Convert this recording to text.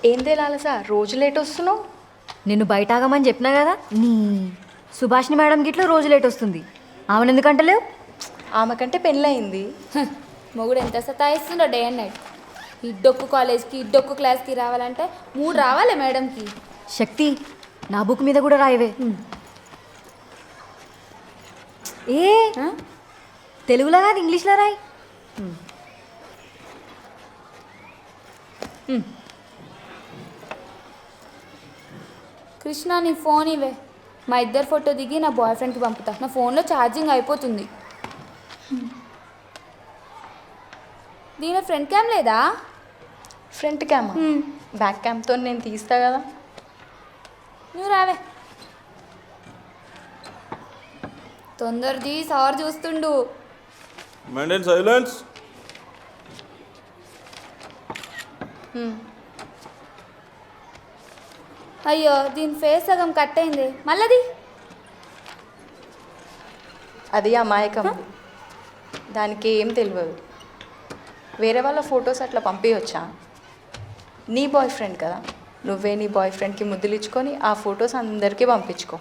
ఏం తేలాలి సార్ రోజు లేట్ వస్తున్నావు? నిన్ను బయట ఆగమని చెప్పినా కదా నీ సుభాష్ని మేడం గిట్ల రోజు లేట్ వస్తుంది. ఆమెను ఎందుకంటలేవు? ఆమెకంటే పెళ్ళయింది. మొగుడు ఎంత సతాయిస్తుండో డే అండ్ నైట్. ఇడ్డొక్కు కాలేజ్కి ఇడ్డొక్కు క్లాస్కి రావాలంటే 3 రావాలి మేడంకి. శక్తి, నా బుక్ మీద కూడా రాయవే. ఏ తెలుగులో కాదు ఇంగ్లీష్లో రాయి. కృష్ణ నీ ఫోన్ ఇవే, మా ఇద్దరు ఫోటో దిగి నా బాయ్ ఫ్రెండ్కి పంపుతా. నా ఫోన్లో ఛార్జింగ్ అయిపోతుంది. దీని ఫ్రంట్ క్యామ్ లేదా? ఫ్రంట్ క్యామ్, బ్యాక్ క్యామ్తో నేను తీస్తా కదా. నువ్వు రావే. తొందరది సార్ చూస్తుండు. Maintain silence. అయ్యో దీని ఫేస్ సగం కట్ అయింది. మళ్ళీ అది అమాయకం, దానికి ఏం తెలియదు. వేరే వాళ్ళ ఫొటోస్ అట్లా పంపించవచ్చా? నీ బాయ్ ఫ్రెండ్ కదా, నువ్వే నీ బాయ్ ఫ్రెండ్కి ముద్దులు ఇచ్చుకొని ఆ ఫొటోస్ అందరికీ పంపించుకో.